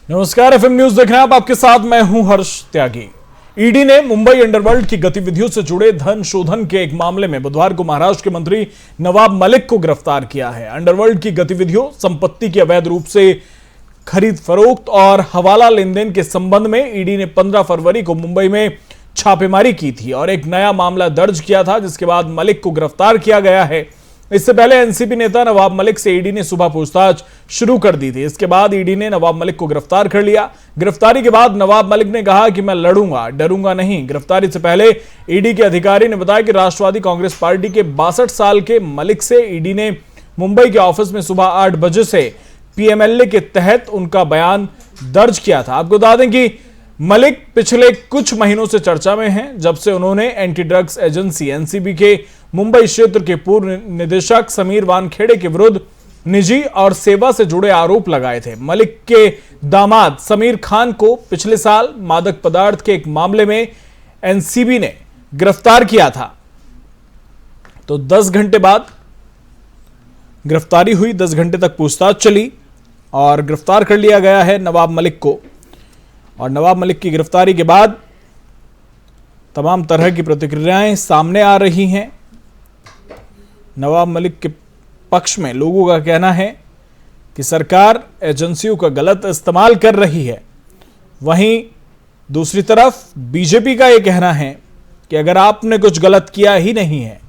नमस्कार, FM news देख रहे हैं आप। आपके साथ मैं हूं हर्ष त्यागी। ईडी ने मुंबई अंडरवर्ल्ड की गतिविधियों से जुड़े धन शोधन के एक मामले में बुधवार को महाराष्ट्र के मंत्री नवाब मलिक को गिरफ्तार किया है। अंडरवर्ल्ड की गतिविधियों, संपत्ति की अवैध रूप से खरीद फरोख्त और हवाला लेनदेन के संबंध में ईडी ने 15 फरवरी को मुंबई में छापेमारी की थी और एक नया मामला दर्ज किया था, जिसके बाद मलिक को गिरफ्तार किया गया है। इससे पहले एनसीपी नेता नवाब मलिक से ईडी ने सुबह पूछताछ शुरू कर दी थी। इसके बाद ईडी ने नवाब मलिक को गिरफ्तार कर लिया। गिरफ्तारी के बाद नवाब मलिक ने कहा कि मैं लड़ूंगा, डरूंगा नहीं। गिरफ्तारी से पहले ईडी के अधिकारी ने बताया कि राष्ट्रवादी कांग्रेस पार्टी के 62 साल के मलिक से ईडी ने मुंबई के ऑफिस में सुबह 8 बजे से पीएमएलए के तहत उनका बयान दर्ज किया था। आपको बता दें कि मलिक पिछले कुछ महीनों से चर्चा में हैं, जब से उन्होंने एंटी ड्रग्स एजेंसी एनसीबी के मुंबई क्षेत्र के पूर्व निदेशक समीर वानखेड़े के विरुद्ध निजी और सेवा से जुड़े आरोप लगाए थे। मलिक के दामाद समीर खान को पिछले साल मादक पदार्थ के एक मामले में एनसीबी ने गिरफ्तार किया था। तो 10 घंटे बाद गिरफ्तारी हुई, 10 घंटे तक पूछताछ चली और गिरफ्तार कर लिया गया है नवाब मलिक को। और नवाब मलिक की गिरफ्तारी के बाद तमाम तरह की प्रतिक्रियाएं सामने आ रही हैं। नवाब मलिक के पक्ष में लोगों का कहना है कि सरकार एजेंसियों का गलत इस्तेमाल कर रही है। वहीं दूसरी तरफ बीजेपी का यह कहना है कि अगर आपने कुछ गलत किया ही नहीं है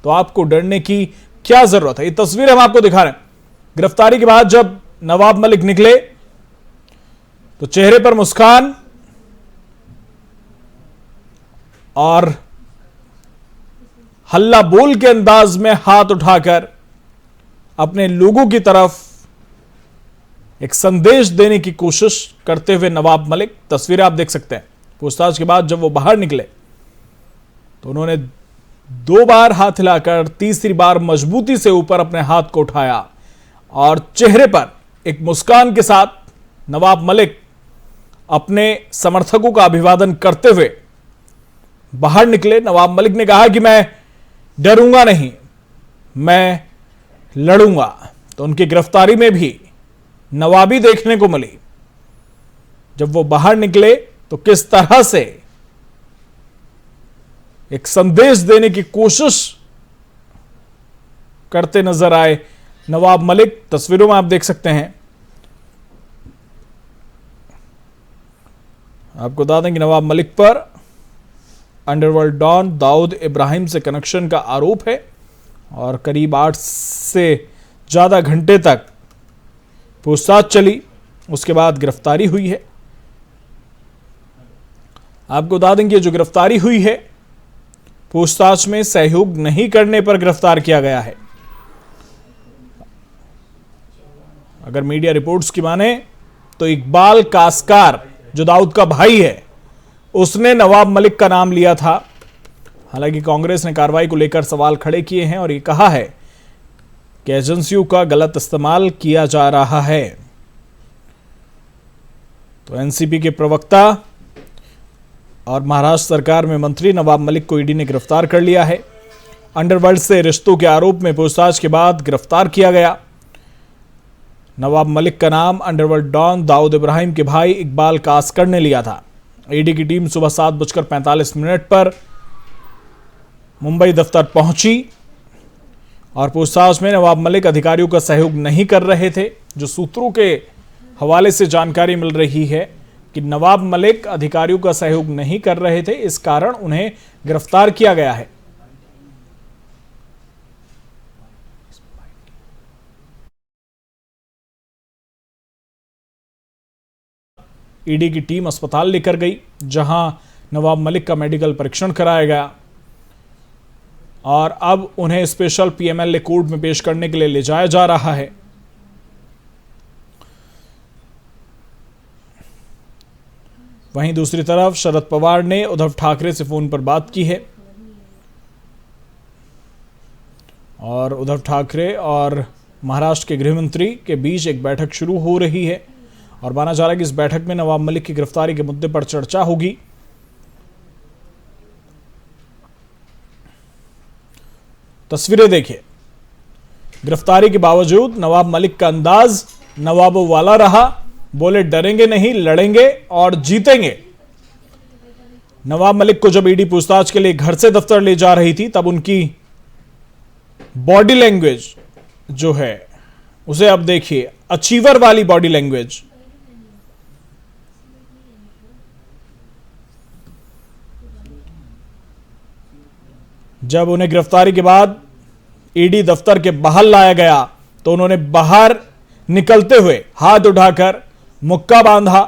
तो आपको डरने की क्या जरूरत है। ये तस्वीर हम आपको दिखा रहे हैं। गिरफ्तारी के बाद जब नवाब मलिक निकले तो चेहरे पर मुस्कान और हल्ला बोल के अंदाज में हाथ उठाकर अपने लोगों की तरफ एक संदेश देने की कोशिश करते हुए नवाब मलिक, तस्वीरें आप देख सकते हैं। पूछताछ के बाद जब वो बाहर निकले तो उन्होंने 2 बार हाथ हिलाकर तीसरी बार मजबूती से ऊपर अपने हाथ को उठाया और चेहरे पर एक मुस्कान के साथ नवाब मलिक अपने समर्थकों का अभिवादन करते हुए बाहर निकले। नवाब मलिक ने कहा कि मैं डरूंगा नहीं, मैं लड़ूंगा। तो उनकी गिरफ्तारी में भी नवाबी देखने को मिली। जब वो बाहर निकले तो किस तरह से एक संदेश देने की कोशिश करते नजर आए नवाब मलिक, तस्वीरों में आप देख सकते हैं। आपको बता दें कि नवाब मलिक पर अंडरवर्ल्ड डॉन दाऊद इब्राहिम से कनेक्शन का आरोप है और करीब 8 से ज्यादा घंटे तक पूछताछ चली, उसके बाद गिरफ्तारी हुई है। आपको बता दें कि जो गिरफ्तारी हुई है, पूछताछ में सहयोग नहीं करने पर गिरफ्तार किया गया है। अगर मीडिया रिपोर्ट्स की माने तो इकबाल कासकार, जो दाऊद का भाई है, उसने नवाब मलिक का नाम लिया था। हालांकि कांग्रेस ने कार्रवाई को लेकर सवाल खड़े किए हैं और ये कहा है कि एजेंसियों का गलत इस्तेमाल किया जा रहा है। तो एनसीपी के प्रवक्ता और महाराष्ट्र सरकार में मंत्री नवाब मलिक को ईडी ने गिरफ्तार कर लिया है। अंडरवर्ल्ड से रिश्तों के आरोप में पूछताछ के बाद गिरफ्तार किया गया। नवाब मलिक का नाम अंडरवर्ल्ड डॉन दाऊद इब्राहिम के भाई इकबाल कासकर ने लिया था। ईडी की टीम सुबह 7:45 पर मुंबई दफ्तर पहुंची और पूछताछ में नवाब मलिक अधिकारियों का सहयोग नहीं कर रहे थे। जो सूत्रों के हवाले से जानकारी मिल रही है कि नवाब मलिक अधिकारियों का सहयोग नहीं कर रहे थे, इस कारण उन्हें गिरफ्तार किया गया है। ईडी की टीम अस्पताल लेकर गई, जहां नवाब मलिक का मेडिकल परीक्षण कराया गया और अब उन्हें स्पेशल पीएमएलए कोर्ट में पेश करने के लिए ले जाया जा रहा है। वहीं दूसरी तरफ शरद पवार ने उद्धव ठाकरे से फोन पर बात की है और उद्धव ठाकरे और महाराष्ट्र के गृहमंत्री के बीच एक बैठक शुरू हो रही है और माना जा रहा है कि इस बैठक में नवाब मलिक की गिरफ्तारी के मुद्दे पर चर्चा होगी। तस्वीरें देखिए। गिरफ्तारी के बावजूद नवाब मलिक का अंदाज नवाबों वाला रहा। बोले डरेंगे नहीं, लड़ेंगे और जीतेंगे। नवाब मलिक को जब ईडी पूछताछ के लिए घर से दफ्तर ले जा रही थी तब उनकी बॉडी लैंग्वेज जो है उसे अब देखिए, अचीवर वाली बॉडी लैंग्वेज। जब उन्हें गिरफ्तारी के बाद ईडी दफ्तर के बाहर लाया गया तो उन्होंने बाहर निकलते हुए हाथ उठाकर मुक्का बांधा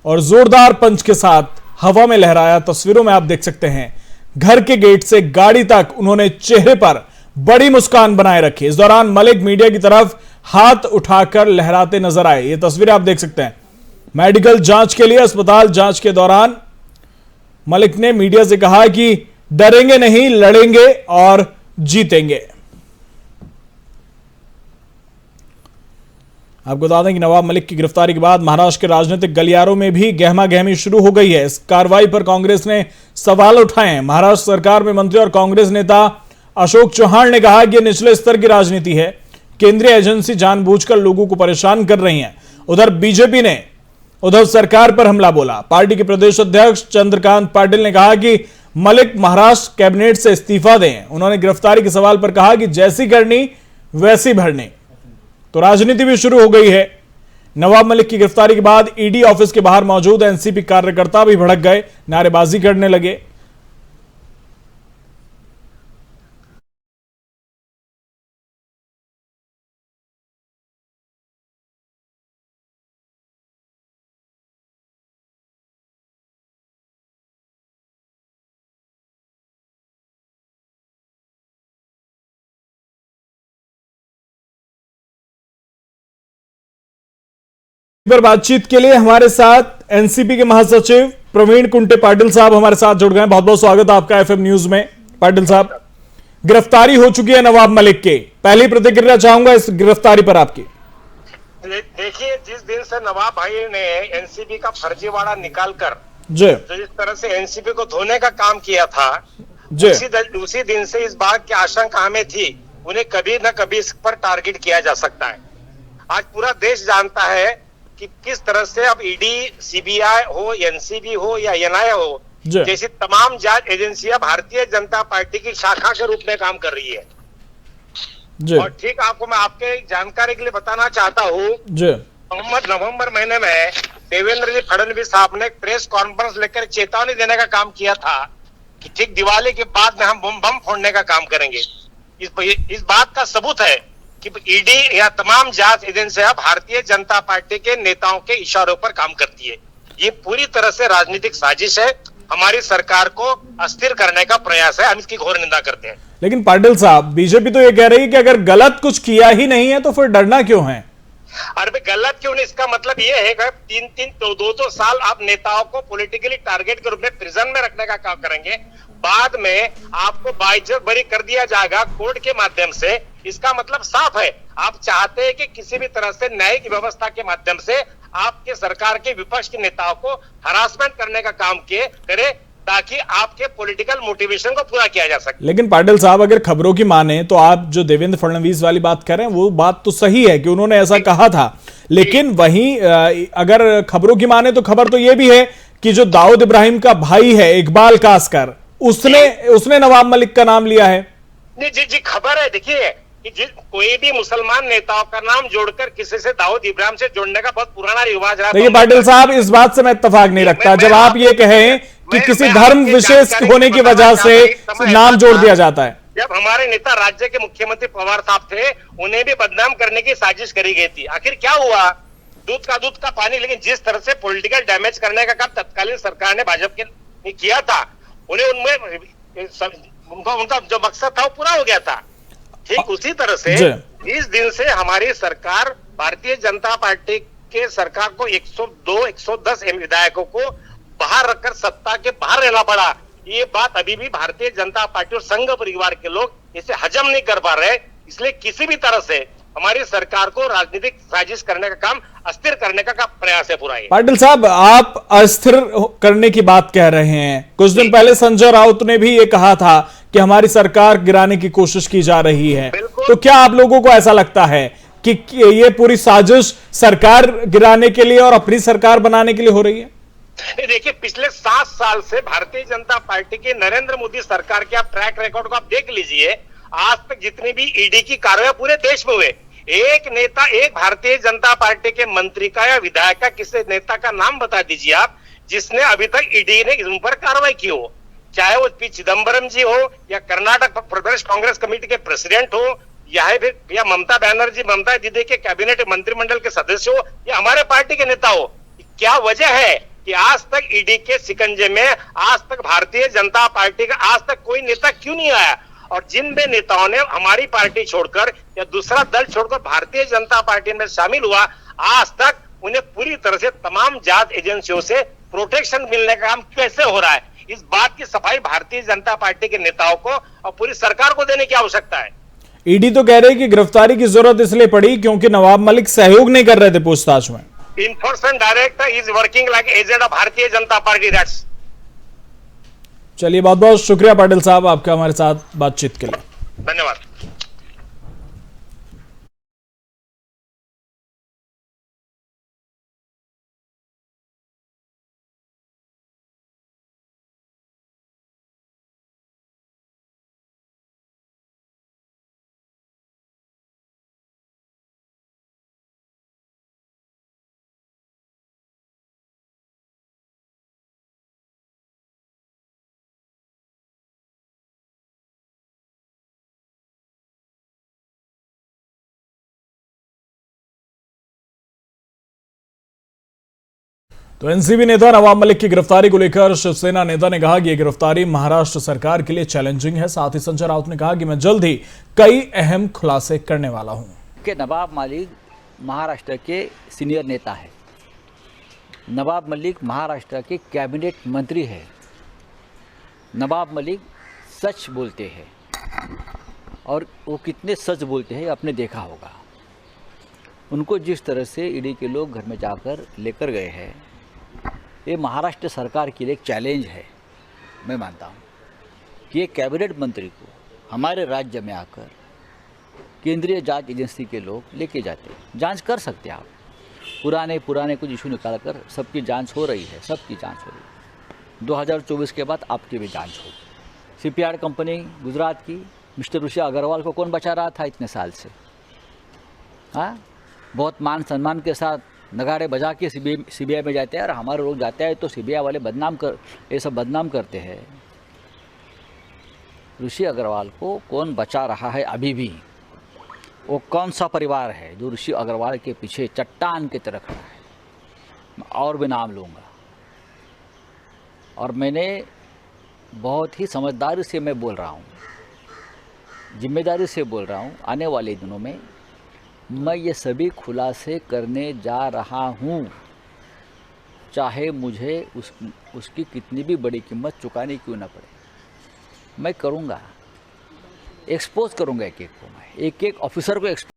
और जोरदार पंच के साथ हवा में लहराया। तस्वीरों में आप देख सकते हैं, घर के गेट से गाड़ी तक उन्होंने चेहरे पर बड़ी मुस्कान बनाए रखी। इस दौरान मलिक मीडिया की तरफ हाथ उठाकर लहराते नजर आए। ये तस्वीरें आप देख सकते हैं। मेडिकल जांच के लिए अस्पताल जांच के दौरान मलिक ने मीडिया से कहा कि डरेंगे नहीं, लड़ेंगे और जीतेंगे। आपको बता दें कि नवाब मलिक की गिरफ्तारी के बाद महाराष्ट्र के राजनीतिक गलियारों में भी गहमा गहमी शुरू हो गई है। इस कार्रवाई पर कांग्रेस ने सवाल उठाए हैं। महाराष्ट्र सरकार में मंत्री और कांग्रेस नेता अशोक चौहान ने कहा कि यह निचले स्तर की राजनीति है, केंद्रीय एजेंसी जानबूझकर लोगों को परेशान कर रही है। उधर बीजेपी ने उद्धव सरकार पर हमला बोला। पार्टी के प्रदेश अध्यक्ष चंद्रकांत पाटिल ने कहा कि मलिक महाराष्ट्र कैबिनेट से इस्तीफा दें। उन्होंने गिरफ्तारी के सवाल पर कहा कि जैसी करनी वैसी भरनी। तो राजनीति भी शुरू हो गई है। नवाब मलिक की गिरफ्तारी के बाद ईडी ऑफिस के बाहर मौजूद एनसीपी कार्यकर्ता भी भड़क गए, नारेबाजी करने लगे। पर बातचीत के लिए हमारे साथ एनसीपी के महासचिव प्रवीण कुंटे पाटिल साहब हमारे साथ जुड़ गए। बहुत बहुत स्वागत है आपका एफएम न्यूज में। पाटिल साहब, गिरफ्तारी हो चुकी है नवाब मलिक के, पहली प्रतिक्रिया चाहूंगा इस गिरफ्तारी पर आपकी। देखिए, जिस दिन से नवाब भाई ने एनसीपी का फर्जीवाड़ा निकालकर जी तो जिस तरह से एनसीपी को धोने का काम किया था, उसी दिन से इस बात की आशंका हमें थी उन्हें कभी न कभी इस पर टारगेट किया जा सकता है। आज पूरा देश जानता है कि किस तरह से अब ईडी, सीबीआई हो, एनसीबी हो या एनआई हो जैसी तमाम जांच एजेंसियां भारतीय जनता पार्टी की शाखा के रूप में काम कर रही है। और ठीक आपको मैं आपके जानकारी के लिए बताना चाहता हूँ, नवंबर महीने में देवेंद्र जी फडणवीस साहब ने प्रेस कॉन्फ्रेंस लेकर चेतावनी देने का काम किया था कि ठीक दिवाली के बाद में हम बम फोड़ने का काम करेंगे। इस बात का सबूत है कि ईडी या तमाम जांच एजेंसियां भारतीय जनता पार्टी के नेताओं के इशारों पर काम करती है। ये पूरी तरह से राजनीतिक साजिश है, हमारी सरकार को अस्थिर करने का प्रयास है। हम इसकी घोर निंदा करते हैं। लेकिन पाटिल साहब, बीजेपी तो ये कह रही है कि अगर गलत कुछ किया ही नहीं है तो फिर डरना क्यों है? अरे गलत क्यों नहीं, इसका मतलब ये है कि दो साल आप नेताओं को पॉलिटिकली टारगेट के रूप में प्रिजन में रखने का काम करेंगे, बाद में आपको बाइज्जत बरी कर दिया जाएगा कोर्ट के माध्यम से। इसका मतलब साफ है, आप चाहते हैं कि किसी भी तरह से न्यायिक व्यवस्था के माध्यम से आपके सरकार के विपक्ष के नेताओं को हरासमेंट करने का काम करे ताकि आपके पॉलिटिकल मोटिवेशन को पूरा किया जा सके। लेकिन पाटिल साहब, अगर खबरों की माने तो आप जो देवेंद्र फडणवीस वाली बात कर रहे हैं वो बात तो सही है कि उन्होंने ऐसा कहा था, लेकिन वहीं अगर खबरों की माने तो खबर तो ये भी है कि जो दाऊद इब्राहिम का भाई है इकबाल कासकर, उसने नवाब मलिक का नाम लिया है। जी खबर है। देखिए कि कोई भी मुसलमान नेताओं का नाम जोड़कर किसी से दाऊद इब्राहिम से जोड़ने का बहुत पुराना रिवाज रहा। देखिए पाटिल साहब, इस बात से मैं इत्तेफाक नहीं रखता जब आप ये कहें कि किसी धर्म विशेष होने की वजह से नाम जोड़ दिया जाता है। जब हमारे नेता राज्य के मुख्यमंत्री पवार साहब थे, उन्हें भी बदनाम करने की साजिश करी गई थी। आखिर क्या हुआ? दूध का पानी। लेकिन जिस तरह से पॉलिटिकल डैमेज करने का काम तत्कालीन सरकार ने भाजपा ने किया था, उनका जो मकसद था वो पूरा हो गया था। ठीक उसी तरह से इस दिन से हमारी सरकार, भारतीय जनता पार्टी के सरकार को 102-110 विधायकों को बाहर रखकर सत्ता के बाहर रहना पड़ा। ये बात अभी भी भारतीय जनता पार्टी और संघ परिवार के लोग इसे हजम नहीं कर पा रहे। इसलिए किसी भी तरह से हमारी सरकार को राजनीतिक साजिश करने का काम, अस्थिर करने का प्रयास है पूरा। पाटिल साहब, आप अस्थिर करने की बात कह रहे हैं। कुछ दिन पहले संजय राउत ने भी ये कहा था कि हमारी सरकार गिराने की कोशिश की जा रही है। तो क्या आप लोगों को ऐसा लगता है कि ये पूरी साजिश सरकार गिराने के लिए और अपनी सरकार बनाने के लिए हो रही है? देखिए, पिछले 7 साल से भारतीय जनता पार्टी की नरेंद्र मोदी सरकार के आप ट्रैक रिकॉर्ड को आप देख लीजिए। आज तक जितनी भी ईडी की कार्रवाई पूरे देश में हुए, एक नेता, एक भारतीय जनता पार्टी के मंत्री का या विधायक का, किसी नेता का नाम बता दीजिए आप जिसने अभी तक ईडी ने इन पर कार्रवाई की हो। चाहे वो पी चिदम्बरम जी हो, या कर्नाटक प्रदेश कांग्रेस कमेटी के प्रेसिडेंट हो, या ममता बनर्जी, ममता दीदी के कैबिनेट मंत्रिमंडल के सदस्य हो, या हमारे पार्टी के नेता हो। क्या वजह है कि आज तक ईडी के शिकंजे में आज तक भारतीय जनता पार्टी का आज तक कोई नेता क्यों नहीं आया? और जिन भी नेताओं ने हमारी पार्टी छोड़कर या दूसरा दल छोड़कर भारतीय जनता पार्टी में शामिल हुआ, आज तक उन्हें पूरी तरह से तमाम जांच एजेंसियों से प्रोटेक्शन मिलने का काम कैसे हो रहा है? इस बात की सफाई भारतीय जनता पार्टी के नेताओं को और पूरी सरकार को देने की आवश्यकता है। ईडी तो कह रही कि गिरफ्तारी की जरूरत इसलिए पड़ी क्योंकि नवाब मलिक सहयोग नहीं कर रहे थे पूछताछ में। Enforcement director is working like agent of Bharatiya Janata party. That's. चलिए, बहुत बहुत शुक्रिया पाटिल साहब आपका हमारे साथ बातचीत के लिए। धन्यवाद। तो एनसीपी नेता नवाब मलिक की गिरफ्तारी को लेकर शिवसेना नेता ने कहा कि यह गिरफ्तारी महाराष्ट्र सरकार के लिए चैलेंजिंग है। साथ ही संजय राउत ने कहा कि मैं जल्द ही कई अहम खुलासे करने वाला हूं। कि नवाब मलिक महाराष्ट्र के सीनियर नेता है। नवाब मलिक महाराष्ट्र के कैबिनेट मंत्री है। नवाब मलिक सच बोलते हैं और वो कितने सच बोलते हैं आपने देखा होगा। उनको जिस तरह से ईडी के लोग घर में जाकर लेकर गए हैं, ये महाराष्ट्र सरकार के लिए एक चैलेंज है। मैं मानता हूँ कि ये कैबिनेट मंत्री को हमारे राज्य में आकर केंद्रीय जांच एजेंसी के लोग लेके जाते, जांच कर सकते हैं आप। पुराने कुछ इशू निकाल कर सबकी जांच हो रही है, सबकी जांच हो रही है। 2024 के बाद आपकी भी जांच होगी। सीपीआर कंपनी गुजरात की मिस्टर ऋषि अग्रवाल को कौन बचा रहा था इतने साल से? हाँ, बहुत मान सम्मान के साथ नगाड़े बजा के सीबीआई में जाते हैं, और हमारे लोग जाते हैं तो सीबीआई वाले ये सब बदनाम करते हैं। ऋषि अग्रवाल को कौन बचा रहा है अभी भी? वो कौन सा परिवार है जो ऋषि अग्रवाल के पीछे चट्टान की तरह खड़ा है? मैं और भी नाम लूँगा, और मैंने बहुत ही समझदारी से मैं बोल रहा हूँ, जिम्मेदारी से बोल रहा हूँ। आने वाले दिनों में मैं ये सभी खुलासे करने जा रहा हूँ, चाहे मुझे उसकी कितनी भी बड़ी कीमत चुकानी क्यों ना पड़े। मैं करूँगा, एक्सपोज करूँगा एक को, मैं एक ऑफिसर को एक्सपोज।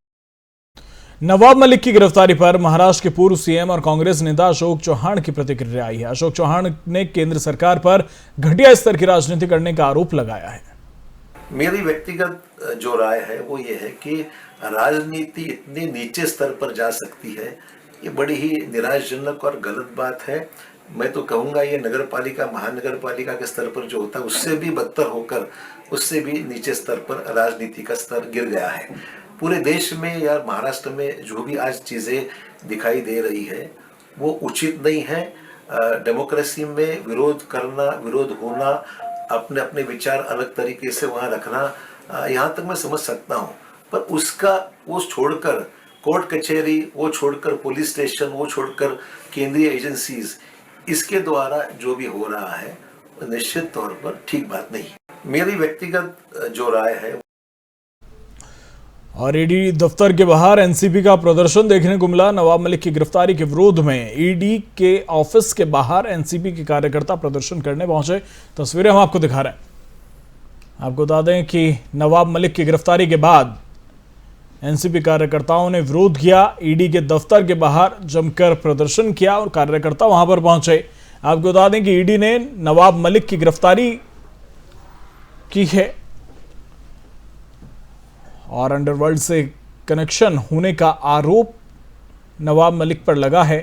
नवाब मलिक की गिरफ्तारी पर महाराष्ट्र के पूर्व सीएम और कांग्रेस नेता अशोक चौहान की प्रतिक्रिया आई है। अशोक चौहान ने केंद्र सरकार पर घटिया स्तर की राजनीति करने का आरोप लगाया है। मेरी व्यक्तिगत जो राय है वो ये है कि राजनीति इतने नीचे स्तर पर जा सकती है, ये बड़ी ही निराशजनक और गलत बात है। मैं तो कहूँगा ये नगर पालिका, महानगर पालिका के स्तर पर जो होता है उससे भी बदतर होकर, उससे भी नीचे स्तर पर राजनीति का स्तर गिर गया है। पूरे देश में या महाराष्ट्र में जो भी आज चीज़ें दिखाई दे रही है वो उचित नहीं है। डेमोक्रेसी में विरोध करना, विरोध होना, अपने अपने विचार अलग तरीके से वहाँ रखना, यहाँ तक मैं समझ सकता हूँ, पर उसका वो छोड़कर कोर्ट कचहरी, वो छोड़कर पुलिस स्टेशन, वो छोड़कर केंद्रीय एजेंसीज, इसके द्वारा जो भी हो रहा है निश्चित तौर पर ठीक बात नहीं। मेरी व्यक्तिगत जो राय है। और ईडी दफ्तर के बाहर एनसीपी का प्रदर्शन देखने को मिला। नवाब मलिक की गिरफ्तारी के विरोध में ईडी के ऑफिस के बाहर एनसीपी के कार्यकर्ता प्रदर्शन करने पहुंचे। तस्वीरें हम आपको दिखा रहे हैं। आपको बता दें कि नवाब मलिक की गिरफ्तारी के बाद एनसीपी कार्यकर्ताओं ने विरोध किया, ईडी के दफ्तर के बाहर जमकर प्रदर्शन किया और कार्यकर्ता वहां पर पहुंचे। आपको बता दें कि ईडी ने नवाब मलिक की गिरफ्तारी की है और अंडरवर्ल्ड से कनेक्शन होने का आरोप नवाब मलिक पर लगा है।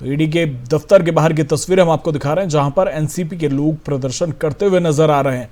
तो ईडी के दफ्तर के बाहर की तस्वीर हम आपको दिखा रहे हैं, जहां पर एनसीपी के लोग प्रदर्शन करते हुए नजर आ रहे हैं।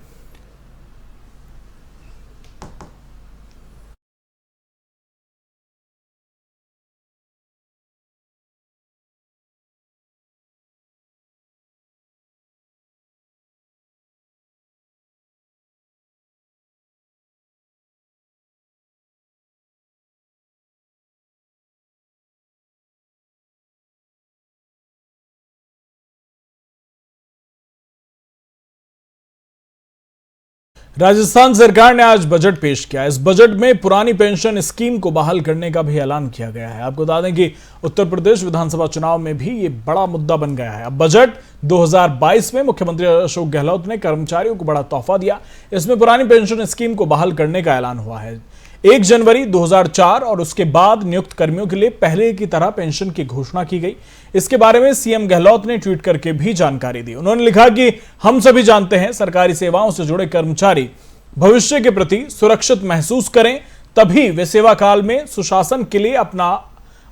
राजस्थान सरकार ने आज बजट पेश किया। इस बजट में पुरानी पेंशन स्कीम को बहाल करने का भी ऐलान किया गया है। आपको बता दें कि उत्तर प्रदेश विधानसभा चुनाव में भी ये बड़ा मुद्दा बन गया है। अब बजट 2022 में मुख्यमंत्री अशोक गहलोत ने कर्मचारियों को बड़ा तोहफा दिया। इसमें पुरानी पेंशन स्कीम को बहाल करने का ऐलान हुआ है। 1 जनवरी 2004 और उसके बाद नियुक्त कर्मियों के लिए पहले की तरह पेंशन की घोषणा की गई। इसके बारे में सीएम गहलोत ने ट्वीट करके भी जानकारी दी। उन्होंने लिखा कि हम सभी जानते हैं सरकारी सेवाओं से जुड़े कर्मचारी भविष्य के प्रति सुरक्षित महसूस करें, तभी वे सेवा काल में सुशासन के लिए अपना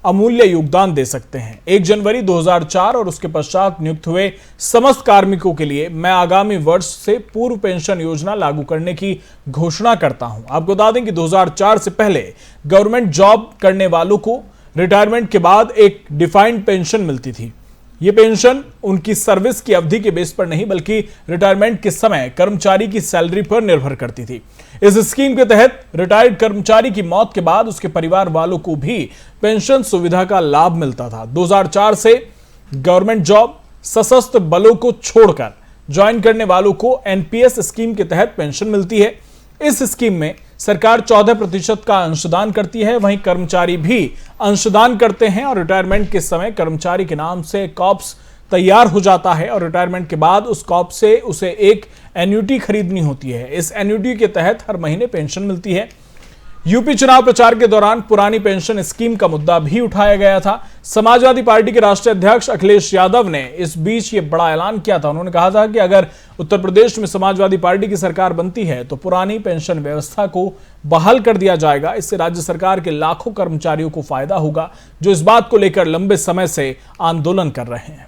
अमूल्य योगदान दे सकते हैं। 1 जनवरी 2004 और उसके पश्चात नियुक्त हुए समस्त कार्मिकों के लिए मैं आगामी वर्ष से पूर्व पेंशन योजना लागू करने की घोषणा करता हूं। आपको बता दें कि 2004 से पहले गवर्नमेंट जॉब करने वालों को रिटायरमेंट के बाद एक डिफाइंड पेंशन मिलती थी। यह पेंशन उनकी सर्विस की अवधि के बेस पर नहीं बल्कि रिटायरमेंट के समय कर्मचारी की सैलरी पर निर्भर करती थी। इस स्कीम के तहत रिटायर्ड कर्मचारी की मौत के बाद उसके परिवार वालों को भी पेंशन सुविधा का लाभ मिलता था। 2004 से गवर्नमेंट जॉब, सशस्त्र बलों को छोड़कर ज्वाइन करने वालों को एनपीएस स्कीम के तहत पेंशन मिलती है। इस स्कीम में सरकार 14% का अंशदान करती है, वहीं कर्मचारी भी अंशदान करते हैं और रिटायरमेंट के समय कर्मचारी के नाम से कॉप्स तैयार हो जाता है और रिटायरमेंट के बाद उस कॉप से उसे एक एन्युटी खरीदनी होती है। इस एन्युटी के तहत हर महीने पेंशन मिलती है। यूपी चुनाव प्रचार के दौरान पुरानी पेंशन स्कीम का मुद्दा भी उठाया गया था। समाजवादी पार्टी के राष्ट्रीय अध्यक्ष अखिलेश यादव ने इस बीच ये बड़ा ऐलान किया था। उन्होंने कहा था कि अगर उत्तर प्रदेश में समाजवादी पार्टी की सरकार बनती है तो पुरानी पेंशन व्यवस्था को बहाल कर दिया जाएगा। इससे राज्य सरकार के लाखों कर्मचारियों को फायदा होगा जो इस बात को लेकर लंबे समय से आंदोलन कर रहे हैं।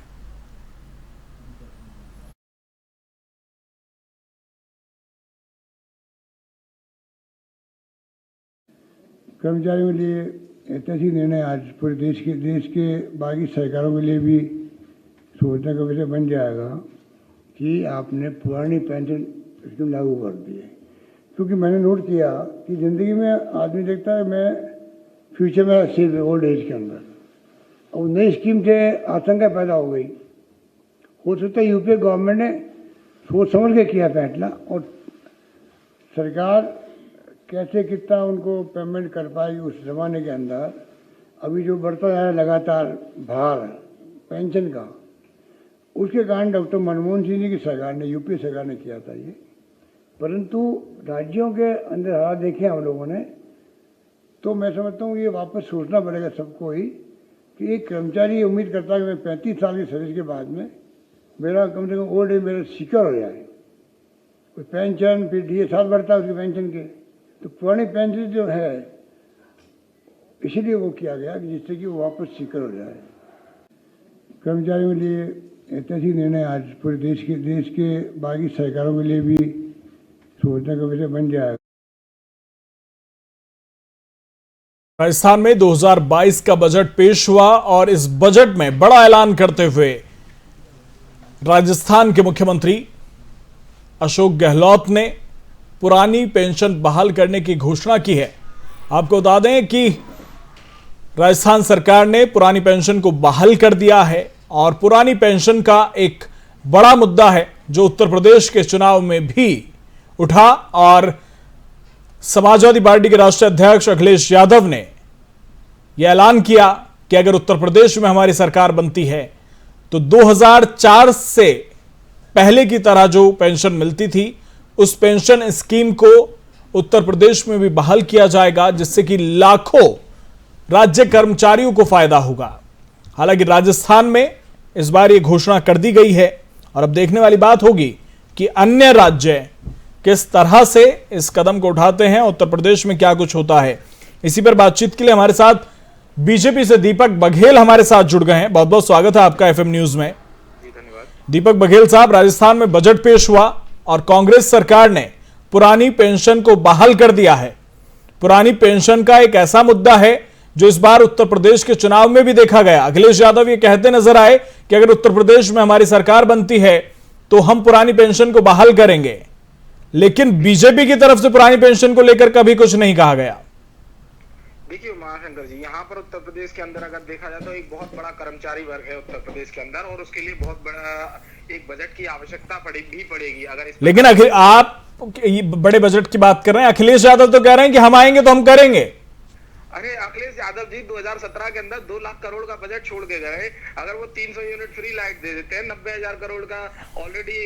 कर्मचारियों के लिए ऐतिहासिक निर्णय आज पूरे देश के बाकी सरकारों के लिए भी सोचने का विषय बन जाएगा कि आपने पुरानी पेंशन स्कीम लागू कर दी है। क्योंकि मैंने नोट किया कि ज़िंदगी में आदमी देखता है मैं फ्यूचर में सेव ओल्ड एज के अंदर, और नई स्कीम से आशंका पैदा हो गई। हो सकता है यूपी गवर्नमेंट ने सोच समझ के किया फैसला, और सरकार कैसे कितना उनको पेमेंट कर पाएगी उस ज़माने के अंदर। अभी जो बढ़ता जा रहा है लगातार भार पेंशन का, उसके कारण डॉक्टर मनमोहन सिंह जी की सरकार ने, यूपी सरकार ने किया था ये। परंतु राज्यों के अंदर हालात देखे हम लोगों ने, तो मैं समझता हूँ ये वापस सोचना पड़ेगा सबको ही कि एक कर्मचारी उम्मीद करता है कि मैं 35 साल की सर्विस के बाद में मेरा कम से कम ओल्ड एज मेरा सिक्योर हो जाए। कोई पेंशन, फिर DA साल बढ़ता है उसकी पेंशन के, तो पुरानी पेंशन जो है इसीलिए वो किया गया कि जिससे कि वो वापस सिक्योर हो जाए। कर्मचारियों के लिए ऐतिहासिक निर्णय आज पूरे देश के बाकी सरकारों के लिए भी सोचने का विषय बन जाएगा। राजस्थान में 2022 का बजट पेश हुआ और इस बजट में बड़ा ऐलान करते हुए राजस्थान के मुख्यमंत्री अशोक गहलोत ने पुरानी पेंशन बहाल करने की घोषणा की है। आपको बता दें कि राजस्थान सरकार ने पुरानी पेंशन को बहाल कर दिया है और पुरानी पेंशन का एक बड़ा मुद्दा है जो उत्तर प्रदेश के चुनाव में भी उठा, और समाजवादी पार्टी के राष्ट्रीय अध्यक्ष अखिलेश यादव ने यह ऐलान किया कि अगर उत्तर प्रदेश में हमारी सरकार बनती है तो 2004 से पहले की तरह जो पेंशन मिलती थी उस पेंशन स्कीम को उत्तर प्रदेश में भी बहाल किया जाएगा, जिससे कि लाखों राज्य कर्मचारियों को फायदा होगा। हालांकि राजस्थान में इस बार यह घोषणा कर दी गई है और अब देखने वाली बात होगी कि अन्य राज्य किस तरह से इस कदम को उठाते हैं। उत्तर प्रदेश में क्या कुछ होता है इसी पर बातचीत के लिए हमारे साथ बीजेपी से दीपक बघेल हमारे साथ जुड़ गए हैं। बहुत बहुत स्वागत है आपका एफएम न्यूज में। जी धन्यवाद। दीपक बघेल साहब, राजस्थान में बजट पेश हुआ और कांग्रेस सरकार ने पुरानी पेंशन को बहाल कर दिया है। पुरानी पेंशन का एक ऐसा मुद्दा है जो इस बार उत्तर प्रदेश के चुनाव में भी देखा गया। अखिलेश यादव ये कहते नजर आए कि अगर उत्तर प्रदेश में हमारी सरकार बनती है तो हम पुरानी पेंशन को बहाल करेंगे, लेकिन बीजेपी की तरफ से पुरानी पेंशन को लेकर कभी कुछ नहीं कहा गया। देखिए उमाशंकर जी, यहाँ पर उत्तर प्रदेश के अंदर अगर देखा जाए तो एक बहुत बड़ा कर्मचारी वर्ग है उत्तर प्रदेश के अंदर, और उसके लिए बहुत बड़ा एक बजट की आवश्यकता पड़ेगी अगर लेकिन आप बड़े बजट की बात कर रहे हैं, अखिलेश यादव तो कह रहे हैं कि हम आएंगे तो हम करेंगे। अरे अखिलेश यादव जी 2017 के अंदर 2 लाख करोड़ का बजट छोड़ के गए। अगर वो 300 यूनिट फ्री लाइट दे देते हैं, 90,000 करोड़ का ऑलरेडी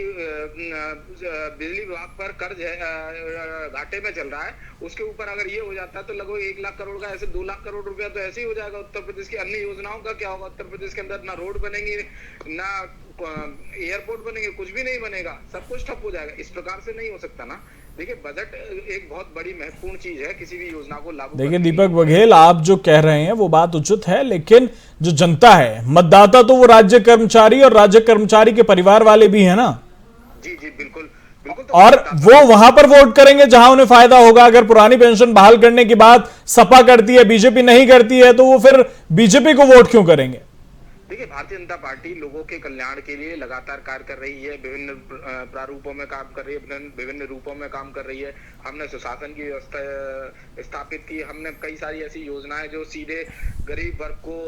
बिजली विभाग पर कर्ज है, घाटे में चल रहा है, उसके ऊपर अगर ये हो जाता है तो लगभग 1 लाख करोड़ का, ऐसे 2 लाख करोड़ रुपया तो ऐसे ही हो जाएगा। उत्तर प्रदेश की अन्य योजनाओं का क्या होगा? उत्तर प्रदेश के अंदर ना रोड बनेंगी, ना एयरपोर्ट बनेंगे, कुछ भी नहीं बनेगा, सब कुछ ठप हो जाएगा। इस प्रकार से नहीं हो सकता ना। देखिए बजट एक बहुत बड़ी महत्वपूर्ण चीज है किसी भी योजना को लागू। देखिए दीपक बघेल, आप जो कह रहे हैं वो बात उचित है, लेकिन जो जनता है, मतदाता तो वो राज्य कर्मचारी और राज्य कर्मचारी के परिवार वाले भी है ना। जी जी बिल्कुल बिल्कुल। और वो वहां पर वोट करेंगे जहां उन्हें फायदा होगा। अगर पुरानी पेंशन बहाल करने की बात सपा करती है, बीजेपी नहीं करती है, तो वो फिर बीजेपी को वोट क्यों करेंगे? देखिए भारतीय जनता पार्टी लोगों के कल्याण के लिए लगातार कार्य कर रही है, विभिन्न प्रारूपों में काम कर रही है, विभिन्न रूपों में काम कर रही है। हमने सुशासन की व्यवस्था स्थापित की, हमने कई सारी ऐसी योजनाएं जो सीधे गरीब वर्ग को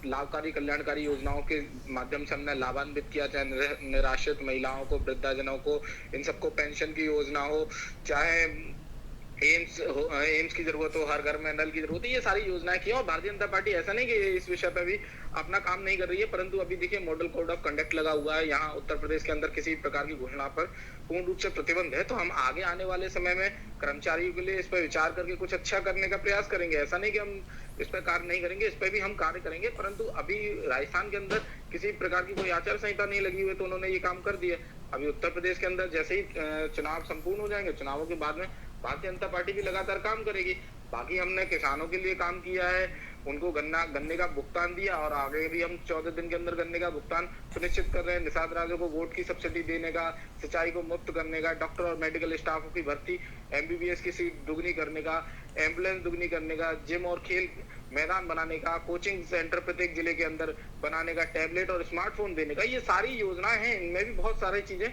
लाभकारी कल्याणकारी योजनाओं के माध्यम से हमने लाभान्वित किया, चाहे निराश्रित महिलाओं को, वृद्धाजनों को, इन सबको पेंशन की योजना हो, चाहे एम्स की जरूरत हो, हर घर में नल की जरूरत है, ये सारी योजनाएं की। और भारतीय जनता पार्टी ऐसा नहीं कि इस विषय पे भी अपना काम नहीं कर रही है, परंतु अभी देखिए मॉडल कोड ऑफ कंडक्ट लगा हुआ है यहाँ उत्तर प्रदेश के अंदर, किसी प्रकार की घोषणा पर पूर्ण रूप से प्रतिबंध है। तो हम आगे आने वाले समय में कर्मचारियों के लिए इस पर विचार करके कुछ अच्छा करने का प्रयास करेंगे। ऐसा नहीं कि हम इस पर कार्य नहीं करेंगे, इस पर भी हम कार्य करेंगे, परंतु अभी राजस्थान के अंदर किसी प्रकार की कोई आचार संहिता नहीं लगी हुई, तो उन्होंने ये काम कर दिया। अभी उत्तर प्रदेश के अंदर जैसे ही चुनाव संपूर्ण हो जाएंगे, चुनावों के बाद में भारतीय जनता पार्टी भी लगातार काम करेगी। बाकी हमने किसानों के लिए काम किया है, उनको गन्ने का भुगतान दिया, और आगे भी हम 14 दिन के अंदर गन्ने का भुगतान सुनिश्चित कर रहे हैं। निषाद राज्यों को वोट की सब्सिडी देने का, सिंचाई को मुक्त करने का, डॉक्टर और मेडिकल स्टाफ की भर्ती, MBBS की सीट दुगनी करने का, एम्बुलेंस दुगनी करने का, जिम और खेल मैदान बनाने का, कोचिंग सेंटर प्रत्येक जिले के अंदर बनाने का, टैबलेट और स्मार्टफोन देने का, ये सारी योजनाएं हैं। इनमें भी बहुत सारी चीजें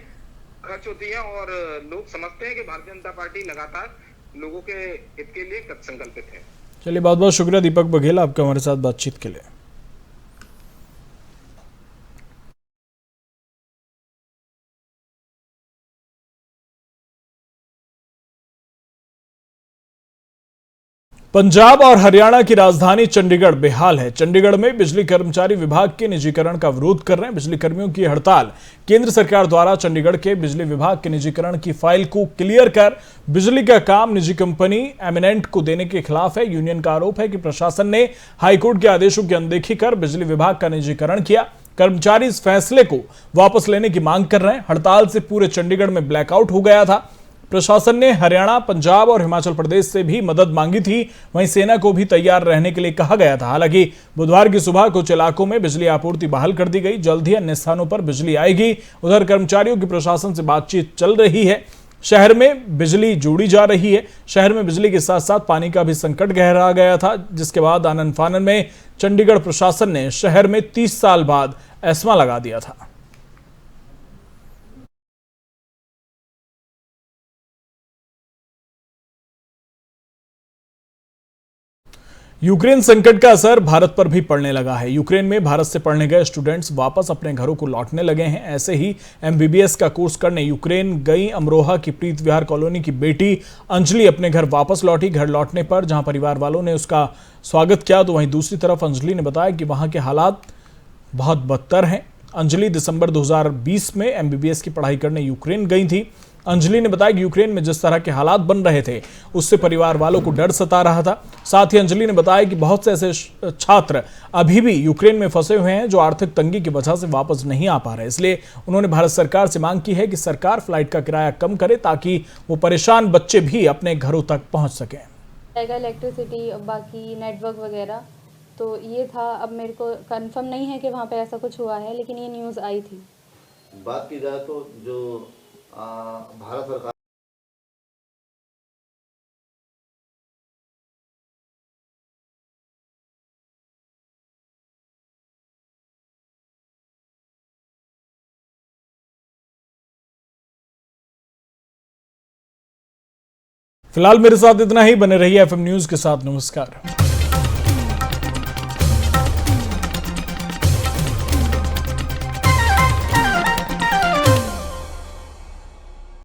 खर्च होती है, और लोग समझते हैं कि भारतीय जनता पार्टी लगातार लोगों के हित के लिए कृत संकल्पित है। चलिए, बहुत बहुत शुक्रिया दीपक बघेल आपका हमारे साथ बातचीत के लिए। पंजाब और हरियाणा की राजधानी चंडीगढ़ बेहाल है। चंडीगढ़ में बिजली कर्मचारी विभाग के निजीकरण का विरोध कर रहे हैं। बिजली कर्मियों की हड़ताल केंद्र सरकार द्वारा चंडीगढ़ के बिजली विभाग के निजीकरण की फाइल को क्लियर कर बिजली का काम निजी कंपनी एमिनेंट को देने के खिलाफ है। यूनियन का आरोप है कि प्रशासन ने हाईकोर्ट के आदेशों की अनदेखी कर बिजली विभाग का निजीकरण किया। कर्मचारी इस फैसले को वापस लेने की मांग कर रहे हैं। हड़ताल से पूरे चंडीगढ़ में ब्लैकआउट हो गया था। प्रशासन ने हरियाणा, पंजाब और हिमाचल प्रदेश से भी मदद मांगी थी। वहीं सेना को भी तैयार रहने के लिए कहा गया था। हालांकि बुधवार की सुबह कुछ इलाकों में बिजली आपूर्ति बहाल कर दी गई। जल्द ही अन्य स्थानों पर बिजली आएगी। उधर कर्मचारियों की प्रशासन से बातचीत चल रही है। शहर में बिजली जोड़ी जा रही है। शहर में बिजली के साथ साथ पानी का भी संकट गहरा गया था, जिसके बाद आनन फानन में चंडीगढ़ प्रशासन ने शहर में 30 साल बाद एस्मा लगा दिया था। यूक्रेन संकट का असर भारत पर भी पड़ने लगा है। यूक्रेन में भारत से पढ़ने गए स्टूडेंट्स वापस अपने घरों को लौटने लगे हैं। ऐसे ही MBBS का कोर्स करने यूक्रेन गई अमरोहा की प्रीत विहार कॉलोनी की बेटी अंजलि अपने घर वापस लौटी। घर लौटने पर जहां परिवार वालों ने उसका स्वागत किया, तो वहीं दूसरी तरफ अंजलि ने बताया कि वहां के हालात बहुत बदतर हैं। अंजलि दिसंबर 2020 में MBBS की पढ़ाई करने यूक्रेन गई थी। अंजलि ने बताया कि यूक्रेन में जिस तरह के हालात बन रहे थे, उससे परिवार वालों को डर सता रहा था। साथ ही अंजलि ने बताया कि बहुत से ऐसे छात्र अभी भी यूक्रेन में फंसे हुए हैं जो आर्थिक तंगी की वजह से वापस नहीं आ पा रहे। इसलिए उन्होंने भारत सरकार से मांग की है कि सरकार फ्लाइट का किराया कम करे ताकि वो परेशान बच्चे भी अपने घरों तक पहुंच सकें। जाएगा इलेक्ट्रिसिटी, बाकी नेटवर्क वगैरह। तो ये था, अब मेरे को कंफर्म नहीं है कि वहाँ पे ऐसा कुछ हुआ है, लेकिन ये न्यूज़ आई थी। बात की जाए तो जो भारत सरकार फिलहाल मेरे साथ इतना ही। बने रहिए एफएम न्यूज के साथ। नमस्कार।